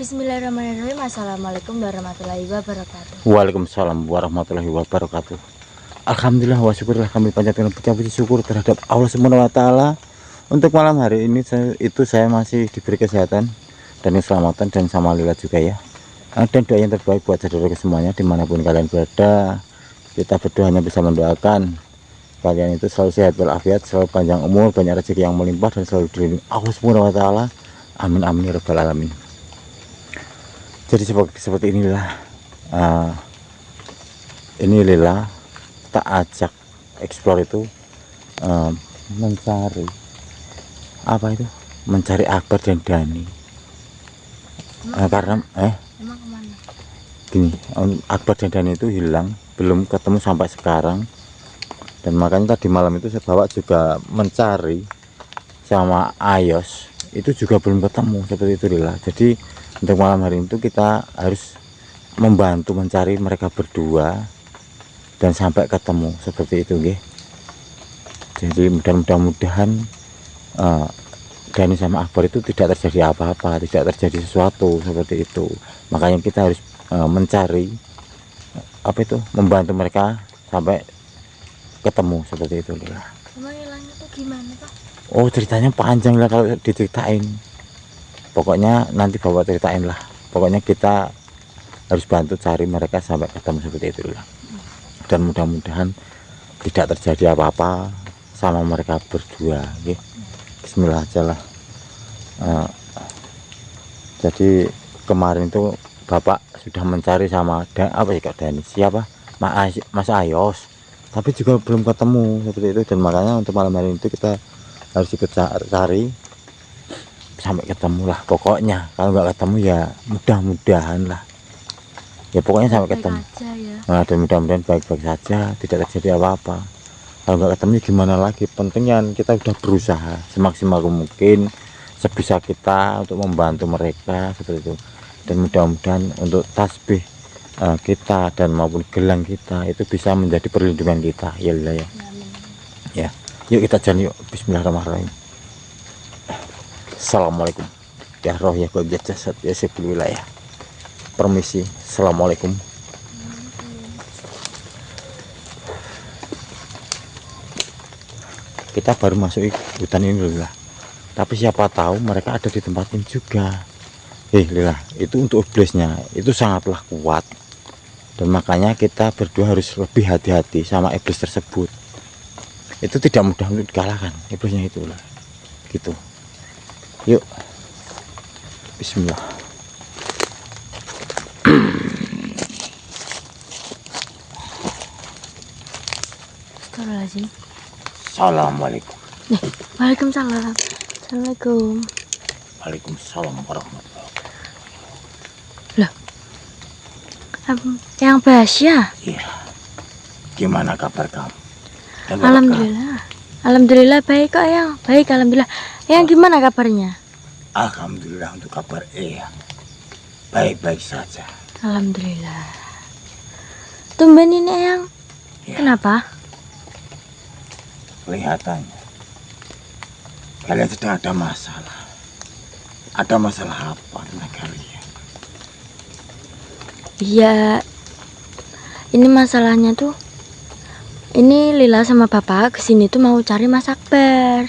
Bismillahirrahmanirrahim. Assalamualaikum warahmatullahi wabarakatuh. Waalaikumsalam warahmatullahi wabarakatuh. Alhamdulillah wa syukurlah kami panjatkan puji syukur terhadap Allah Subhanahu wa taala. Untuk malam hari ini saya masih diberi kesehatan dan keselamatan dan sama Lila juga ya. Dan doa yang terbaik buat saudara semuanya dimanapun kalian berada. Kita berdoa hanya bisa mendoakan kalian itu selalu sehat walafiat, selalu panjang umur, banyak rezeki yang melimpah dan selalu dilindungi Allah Subhanahu wa taala. Amin amin ya rabbal alamin. Jadi seperti inilah ini Lila tak ajak explore itu mencari apa itu, mencari Akbar dan Dani. Karena Emang kemana? gini, Akbar dan Dani itu hilang, belum ketemu sampai sekarang. Dan makanya tadi malam itu saya bawa juga mencari sama Ayos, itu juga belum ketemu, seperti itu Lila. Jadi untuk malam hari itu kita harus membantu mencari mereka berdua dan sampai ketemu, seperti itu nggih. Jadi mudah-mudahan Dani sama Akbar itu tidak terjadi apa-apa, tidak terjadi sesuatu seperti itu. Makanya kita harus mencari apa itu, membantu mereka sampai ketemu, seperti itu Lila. Emang hilangnya tuh gimana Pak? Oh, ceritanya panjang lah kalau diceritain. Pokoknya nanti bawa ceritain lah. Pokoknya kita harus bantu cari mereka sampai ketemu, seperti itu lah. Dan mudah-mudahan tidak terjadi apa-apa sama mereka berdua. Okay? Bismillah aja lah. Jadi kemarin itu Bapak sudah mencari sama apa ya Kak Dani, siapa? Mas Ayos. Tapi juga belum ketemu, seperti itu. Dan makanya untuk malam hari itu kita harus ikut cari sampai ketemu lah. Pokoknya kalau nggak ketemu ya mudah-mudahan lah ya, pokoknya sampai ketemu Ya. Nah, dan mudah-mudahan baik-baik saja, tidak terjadi apa-apa. Kalau nggak ketemu gimana lagi, pentingnya kita udah berusaha semaksimal mungkin, sebisa kita untuk membantu mereka, seperti itu. Dan mudah-mudahan untuk tasbih kita dan maupun gelang kita itu bisa menjadi perlindungan kita ya Lila ya. Ya, yuk kita jalan yuk. Bismillahirrahmanirrahim. Assalamualaikum ya roh ya bagian jasad ya sebelum wilayah. Permisi, assalamualaikum. Kita baru masuk hutan ini Lila, tapi siapa tahu mereka ada di tempat ini juga. Lila, itu untuk iblisnya itu sangatlah kuat, dan makanya kita berdua harus lebih hati-hati sama iblis tersebut. Itu tidak mudah untuk dikalahkan iblisnya itu lah, gitu. Yuk, bismillah. Astagfirullahaladzim. Assalamualaikum. Waalaikumsalam. Assalamualaikum. Waalaikumsalam warahmatullahi Loh, yang Basya? Iya. Gimana kabar kamu? Alhamdulillah. Alhamdulillah baik kok yang baik, alhamdulillah. Yang gimana kabarnya? Alhamdulillah untuk kabar Eyang baik-baik saja. Alhamdulillah. Tumben ini Eyang. Ya. Kenapa? Kelihatannya kalian sedang ada masalah. Ada masalah apa dengan kalian? Iya, ini masalahnya tuh, ini Lila sama Bapak kesini tuh mau cari Mas Akbar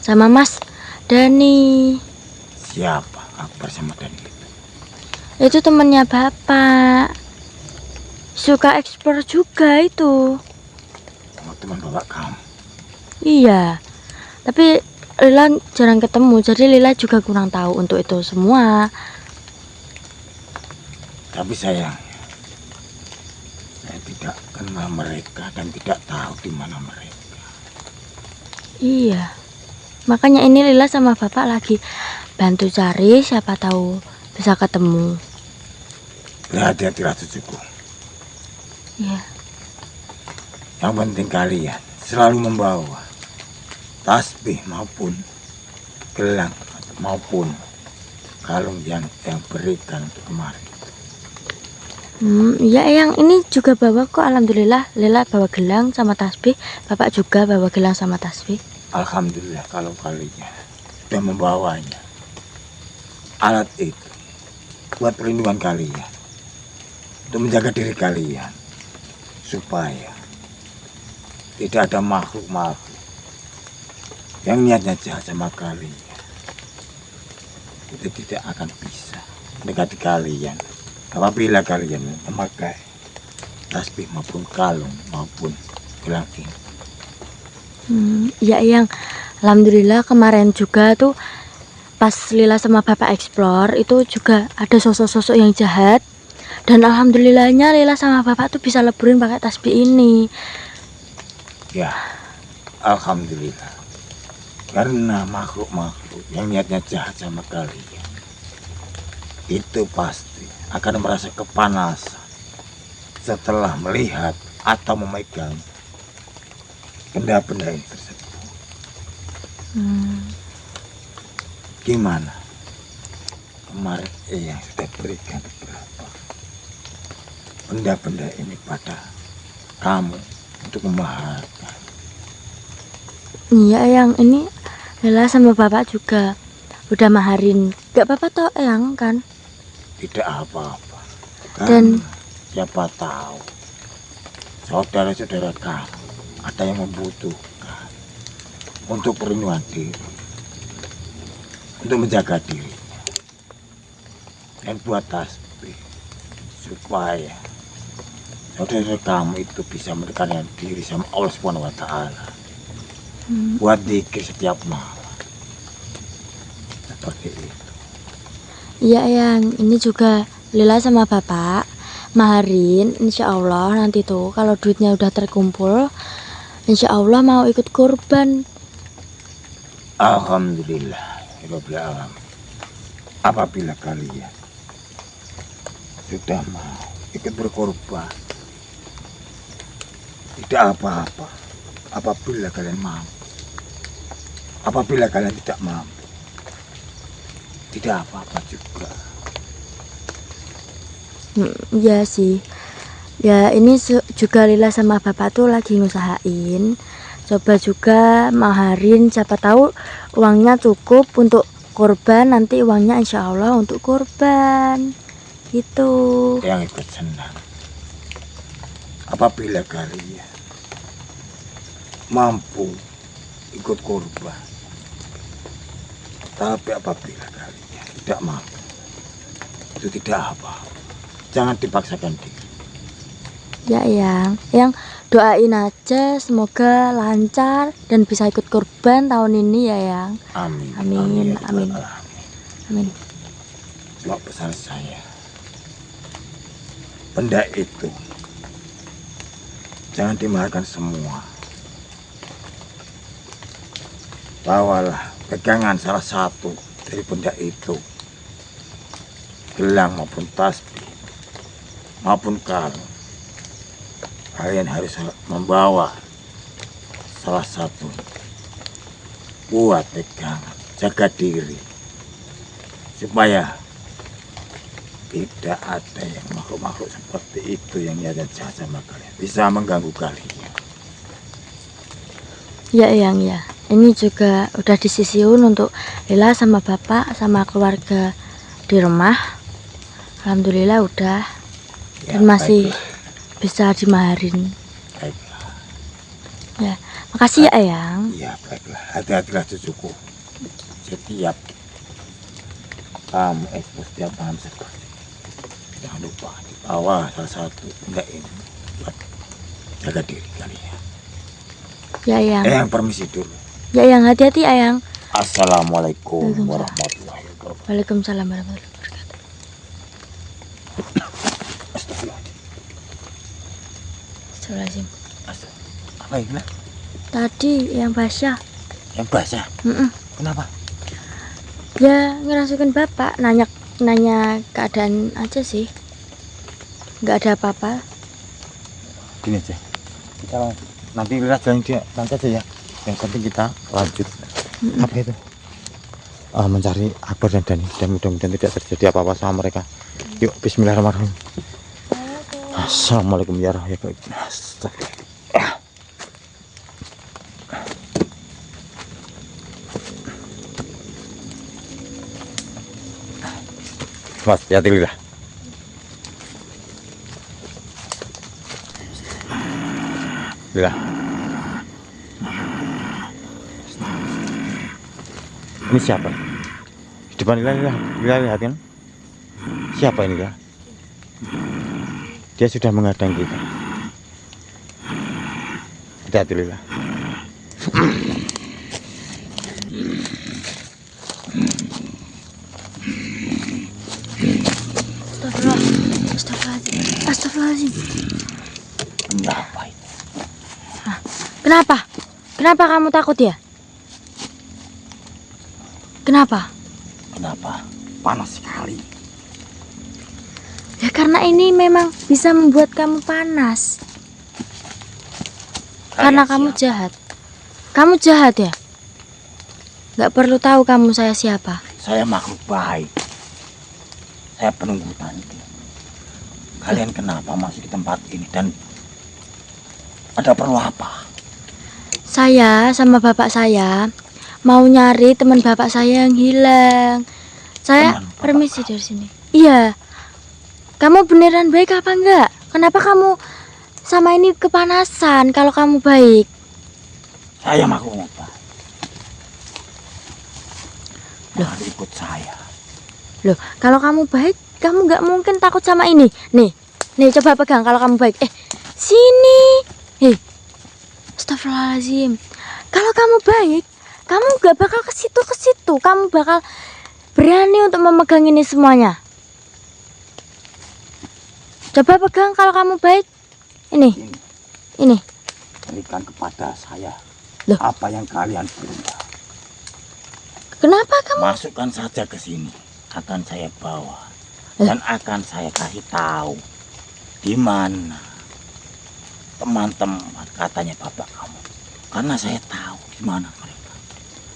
sama Mas Dani. Siapa Akbar sama Dani? Itu temennya Bapak, suka ekspor juga itu. Oh, teman bapak kamu. Iya, tapi Lila jarang ketemu, jadi Lila juga kurang tahu untuk itu semua. Tapi sayangnya saya tidak kenal mereka dan tidak tahu di mana mereka. Iya, makanya ini Lila sama Bapak lagi bantu cari, siapa tahu bisa ketemu. Berhati-hatilah cucuku. Iya. Yang penting kalian selalu membawa tasbih maupun gelang maupun kalung yang berikan untuk kemarin. Ya yang ini juga bawa kok, alhamdulillah. Lila bawa gelang sama tasbih, Bapak juga bawa gelang sama tasbih. Alhamdulillah kalau kalian sudah membawanya. Alat itu buat perlindungan kalian, untuk menjaga diri kalian, supaya tidak ada makhluk-makhluk yang niatnya jahat sama kalian. Itu tidak akan bisa mendekati kalian apabila kalian memakai tasbih maupun kalung maupun gelang ini. Ya Eyang, alhamdulillah kemarin juga tuh pas Lila sama Bapak explore itu juga ada sosok-sosok yang jahat, dan alhamdulillahnya Lila sama Bapak tuh bisa leburin pakai tasbih ini. Ya, alhamdulillah. Karena makhluk-makhluk yang niatnya jahat sama kalian itu pasti akan merasa kepanasan setelah melihat atau memegang benda-benda ini tersebut. Gimana? Kemarin yang sudah berikan beberapa benda-benda ini pada kamu untuk memaharkan. Iya Eyang, ini Lila sama Bapak juga udah maharin. Gak apa-apa toh Eyang kan? Tidak apa-apa. Dan siapa tahu saudara-saudara kamu ada yang membutuhkan untuk perlindungan diri, untuk menjaga dirinya, dan buat tasbih supaya saudara kamu itu bisa mendekatkan diri sama Allah Subhanahu wa Ta'ala. Buat zikir setiap malam. Seperti itu. iya Eyang, ini juga Lila sama Bapak maharin, insya Allah nanti tuh kalau duitnya udah terkumpul, insya Allah mau ikut kurban. Alhamdulillah, Rabbil alamin. Apabila kalian sudah mau ikut berkorban, tidak apa-apa. Apabila kalian mau, apabila kalian tidak mampu, tidak apa-apa juga. Iya sih. Ya ini juga Lila sama Bapak tuh lagi ngusahain. Coba juga maharin, siapa tahu uangnya cukup untuk kurban, nanti uangnya insya Allah untuk kurban. Gitu. Yang ikut senang. Apabila kalian mampu ikut kurban, tapi apabila kalian tidak mampu, itu tidak apa-apa. Jangan dipaksakan diri. Ya yang doain aja semoga lancar dan bisa ikut kurban tahun ini ya Yang. Amin. Amin. Amin. Amin. Sebab pesan saya, benda itu jangan dimakan semua. Bawalah pegangan salah satu dari benda itu, gelang maupun tasbih maupun kalung. Kalian harus membawa salah satu buat pegangan, jaga diri supaya tidak ada yang makhluk-makhluk seperti itu yang niatnya jahat sama kalian, bisa mengganggu kalian. Ya Yang ya. Ini juga udah disisiun untuk Lila sama Bapak sama keluarga di rumah. Alhamdulillah udah. Ya, Dan masih baiklah. bisa dimaharin. Baiklah. Ya, makasih ya Eyang. Iya, baiklah. Hati-hatilah cucuku. Setiap kamu setiap malam seperti ini, jangan lupa dibawa salah satu benda ini buat jaga diri kalian. Ya Eyang. Yang permisi dulu. Ya Eyang, hati-hati Eyang. Assalamualaikum Waalaikumsalam. warahmatullahi wabarakatuh. Waalaikumsalam warahmatullahi wabarakatuh. Astagfirullahaladzim. Apa ini? Tadi yang basah. Yang basah? Kenapa? Ya ngerasukin Bapak, nanya keadaan aja sih. Nggak ada apa-apa. Gini aja, kita nanti lihat jalan dia nanti aja ya, yang penting kita lanjut. Apa itu? Mencari Akbar dan Dani, dan mudah-mudahan tidak terjadi apa-apa sama mereka. Yuk, bismillahirrahmanirrahim. Assalamualaikum ya rahmatullahi. Astagfirullah. Mas, hati Lila. Lila. Ini siapa? Di depan Lila, Lila lihat kan? Siapa ini Lila? Dia sudah menghadang kita. Hati-hati Lila. Astagfirullahaladzim. Kenapa itu? Kenapa? Kenapa kamu takut ya? Kenapa? Kenapa? Panas sekali. Ya karena ini memang bisa membuat kamu panas. Karena kamu jahat. Kamu jahat ya? Gak perlu tahu kamu saya siapa. Saya makhluk baik. Saya penunggu tanti. Kalian kenapa masuk ke tempat ini dan ada perlu apa? Saya sama bapak saya mau nyari teman bapak saya yang hilang. Saya Teman bapak permisi dari sini. Iya. Kamu beneran baik apa enggak? Kenapa kamu sama ini kepanasan kalau kamu baik? Saya makhluk baik. Mari ikut saya. Loh, kalau kamu baik, kamu nggak mungkin takut sama ini. Nih, coba pegang kalau kamu baik. Sini. Astagfirullahaladzim. Kalau kamu baik, kamu nggak bakal ke situ. Kamu bakal berani untuk memegang ini semuanya. Coba pegang kalau kamu baik. Ini. Berikan kepada saya. Loh. Apa yang kalian punya. Kenapa kamu? Masukkan saja ke sini. Akan saya bawa. Dan akan saya kasih tahu di mana teman-teman katanya bapak kamu. Karena saya tahu di mana mereka.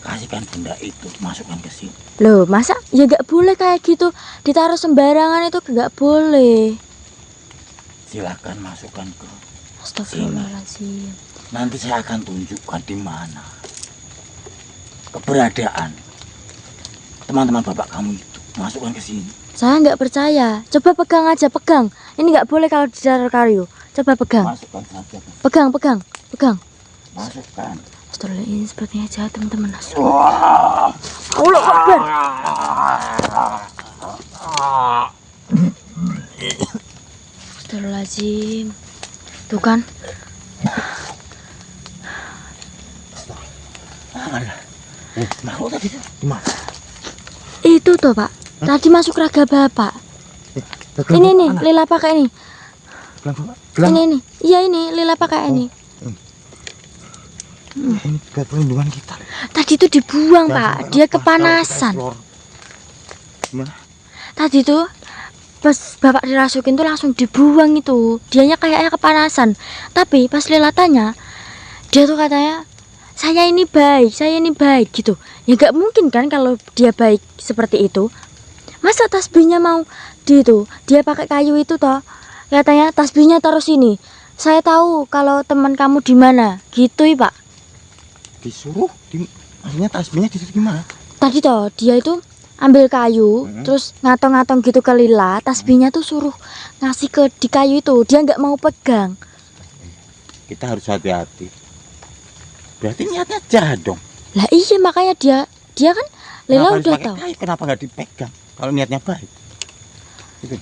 Kasihkan benda itu, masukkan ke sini. Loh, masa ya gak boleh kayak gitu. Ditaruh sembarangan itu gak boleh. Silakan masukkan ke Astagfirullahaladzim. nanti saya akan tunjukkan di mana keberadaan teman-teman bapak kamu itu. Masukkan ke sini. Saya nggak percaya. Coba pegang aja, pegang. Ini nggak boleh kalau ditaruh kayu. Coba pegang. Masukkan saja. Pegang. Masukkan. Astagfirullah, ini sepertinya jahat teman-teman. Wah. Allah Akbar. Astagfirullahaladzim. Tuh kan. Makhluk tadi di mana? Itu tuh Pak. Tadi masuk raga bapak. Ini nih, Lila pakai ini. Ini. Iya ini, Lila pakai ini. Ini buat perlindungan kita. Tadi itu dibuang Pak. Dia kepanasan. Gimana? Tadi tuh pas bapak dirasukin tuh langsung dibuang itu. Dianya kayaknya kepanasan. Tapi pas Lila tanya, dia tuh katanya saya ini baik gitu. Ya nggak mungkin kan kalau dia baik seperti itu. Masa tasbihnya mau dia pakai kayu itu toh. Katanya tasbihnya taruh sini. Saya tahu kalau teman kamu di mana. Gitu ya Pak. Disuruh maksudnya tasbihnya disuruh gimana? Tadi toh dia itu ambil kayu, terus ngatong-ngatong gitu ke Lila. Tasbihnya tuh suruh ngasih di kayu itu. Dia nggak mau pegang. Kita harus hati-hati. Berarti niatnya jahat dong. Lah iya makanya dia kan Lila udah tahu. Kenapa nggak dipegang kalau niatnya baik? Gitu.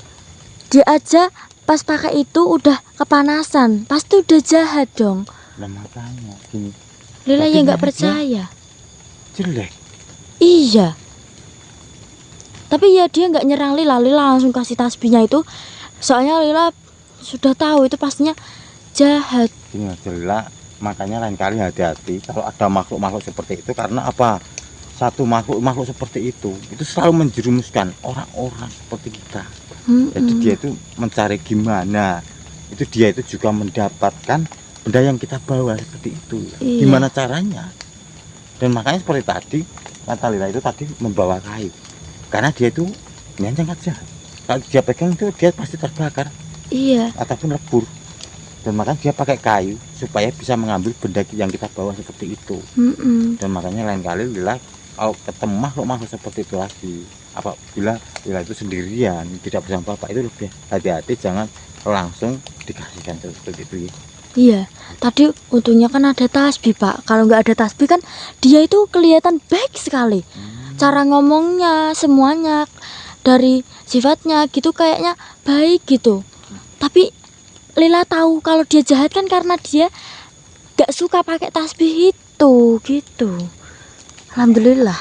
Dia aja pas pakai itu udah kepanasan, pasti udah jahat dong. Lah makanya gini. Lila Berarti ya nggak niatnya percaya. Jelek. Iya. Tapi ya dia nggak nyerang Lila langsung kasih tasbihnya itu. Soalnya Lila sudah tahu itu pastinya jahat. Gini aja Lila, makanya lain kali hati-hati kalau ada makhluk-makhluk seperti itu. Karena apa? Satu makhluk seperti itu selalu menjerumuskan orang-orang seperti kita. Jadi dia itu mencari gimana. Dia itu juga mendapatkan benda yang kita bawa seperti itu. Iya. Gimana caranya? Dan makanya seperti tadi kata Lila itu tadi membawa kayu. Karena dia itu niatnya sangat jahat. Kalau dia pegang itu dia pasti terbakar. Iya. Ataupun lebur. Dan makanya dia pakai kayu supaya bisa mengambil benda yang kita bawa seperti itu. Dan makanya lain kali Lila kalau ketemu makhluk-makhluk seperti itu lagi, apabila Lila itu sendirian tidak bersama bapak itu lebih hati-hati, jangan langsung dikasihkan seperti itu ya. Iya, tadi untungnya kan ada tasbih Pak. Kalau nggak ada tasbih kan dia itu kelihatan baik sekali. Cara ngomongnya semuanya dari sifatnya gitu kayaknya baik gitu. Tapi Lila tahu kalau dia jahat kan karena dia nggak suka pakai tasbih itu gitu. Alhamdulillah.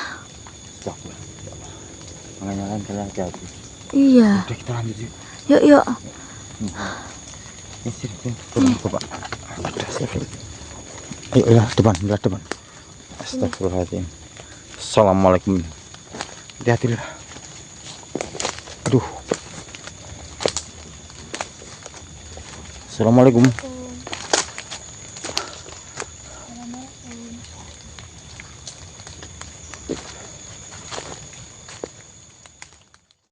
Stop. Makanya kan kalian hati-hati. Iya. Udah kita lanjut yuk. Yuk yuk. Ini sini turun bapak. Ayo ya depan, belah depan. Astagfirullahaladzim. Assalamualaikum. Hati-hati lah. Aduh. Assalamualaikum.